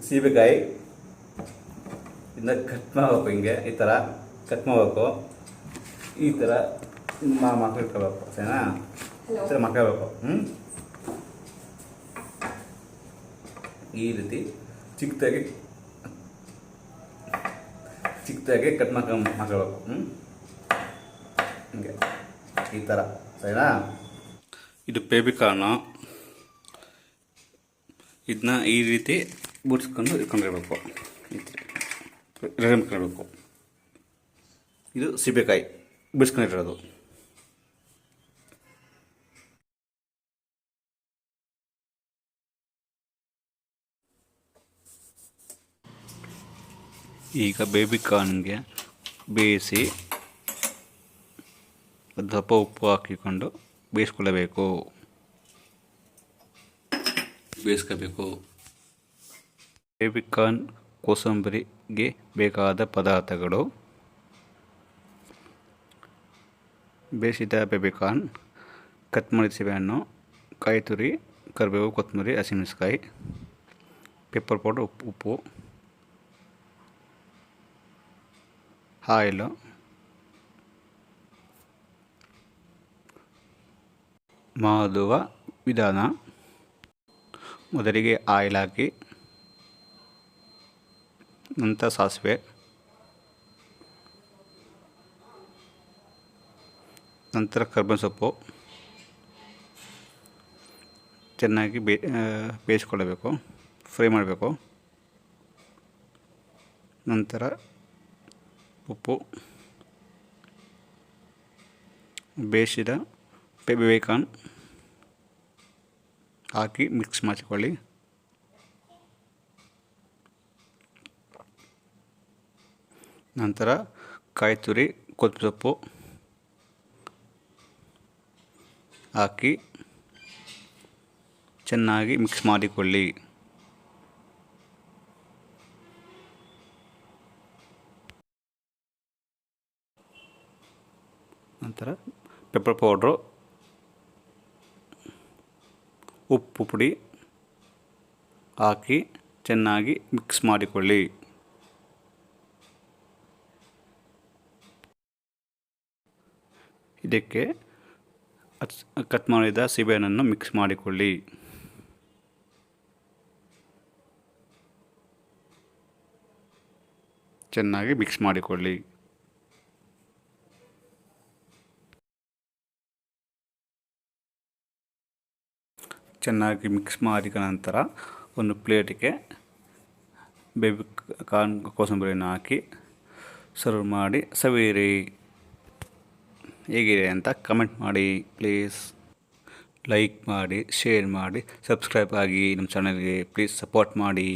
ಸೀಬೆಕಾಯಿ ಇದನ್ನ ಕಟ್ ಮಾಡಬೇಕು. ಹಿಂಗೆ ಈ ಥರ ಕಟ್ ಮಾಡಬೇಕು. ಈ ಥರ ಮಕ್ಕಳಿಟ್ಕೋಬೇಕು. ಸರಿನಾ? ಈ ಥರ ಮಕ್ಕಳಬೇಕು. ಈ ರೀತಿ ಚಿಕ್ಕದಾಗಿ ಕಟ್ ಮಾಡ್ಕೋಬೇಕು. ಹಿಂಗೆ ಈ ಥರ. ಸರಿನಾ? ಇದು ಬೇಬಿಕಾರ್ನು. ಇದನ್ನ ಈ ರೀತಿ ಬುಡ್ಸ್ಕೊಂಡು ಇಟ್ಕೊಂಡಿರ್ಬೇಕು. ರೆಡಿ ಮಾಡ್ಕೊಳ್ಬೇಕು. ಇದು ಸೀಬೆಕಾಯಿ ಬಿಡಿಸ್ಕೊಂಡಿರೋದು. ಈಗ ಬೇಬಿಕಾರ್ನ್ಗೆ ಬೇಯಿಸಿ ಸ್ವಲ್ಪ ಉಪ್ಪು ಹಾಕಿಕೊಂಡು ಬೇಯಿಸ್ಕೊಳ್ಬೇಕು. ಬೇಬಿಕಾರ್ನ್ ಕೋಸಂಬರಿಗೆ ಬೇಕಾದ ಪದಾರ್ಥಗಳು: ಬೇಯಿಸಿದ ಬೇಬಿಕಾರ್ನ್, ಕಟ್ ಮಾಡಿದ ಸೀಬೆಹಣ್ಣು, ಕಾಯಿ ತುರಿ, ಕರಿಬೇವು, ಕೊತ್ತಂಬರಿ, ಹಸಿಮೆಣಸಿನಕಾಯಿ, ಪೆಪ್ಪರ್ ಪೌಡರ್, ಉಪ್ಪು, ಆಯಿಲು, ಮಾಡುವ ವಿಧಾನ: ಮೊದಲಿಗೆ ಆಯಿಲ್ ಹಾಕಿ, ನಂತರ ಸಾಸಿವೆ, ನಂತರ ಕರ್ಬೇವಿನ ಸೊಪ್ಪು ಚೆನ್ನಾಗಿ ಬೇಯಿಸ್ಕೊಳ್ಳಬೇಕು, ಫ್ರೈ ಮಾಡಬೇಕು. ನಂತರ ಉಪ್ಪು, ಬೇಯಿಸಿದ ಬೇಬಿಕಾರ್ನ್ ಹಾಕಿ ಮಿಕ್ಸ್ ಮಾಡಿಕೊಳ್ಳಿ. ನಂತರ ಕಾಯಿ ತುರಿ, ಕೊತ್ತಂಬರಿ ಸೊಪ್ಪು ಹಾಕಿ ಚೆನ್ನಾಗಿ ಮಿಕ್ಸ್ ಮಾಡಿಕೊಳ್ಳಿ. ನಂತರ ಪೆಪ್ಪರ್ ಪೌಡ್ರು, ಉಪ್ಪು ಪುಡಿ ಹಾಕಿ ಚೆನ್ನಾಗಿ ಮಿಕ್ಸ್ ಮಾಡಿಕೊಳ್ಳಿ. ಇದಕ್ಕೆ ಕಟ್ ಮಾಡಿದ ಸೀಬೆಹಣ್ಣನ್ನು ಮಿಕ್ಸ್ ಮಾಡಿಕೊಳ್ಳಿ. ಚೆನ್ನಾಗಿ ಮಿಕ್ಸ್ ಮಾಡಿಕೊಳ್ಳಿ. ಚೆನ್ನಾಗಿ ಮಿಕ್ಸ್ ಮಾಡಿದ ನಂತರ ಒಂದು ಪ್ಲೇಟಿಗೆ ಬೇಬಿಕಾರ್ನ್ ಕೋಸಂಬರಿಯನ್ನು ಹಾಕಿ ಸರ್ವ್ ಮಾಡಿ ಸವಿಯಿರಿ. ಹೇಗಿದೆ ಅಂತ ಕಮೆಂಟ್ ಮಾಡಿ ಪ್ಲೀಸ್. ಲೈಕ್ ಮಾಡಿ, ಶೇರ್ ಮಾಡಿ, ಸಬ್ಸ್ಕ್ರೈಬ್ ಆಗಿ ನಮ್ಮ ಚಾನಲ್ಗೆ ಪ್ಲೀಸ್ ಸಪೋರ್ಟ್ ಮಾಡಿ.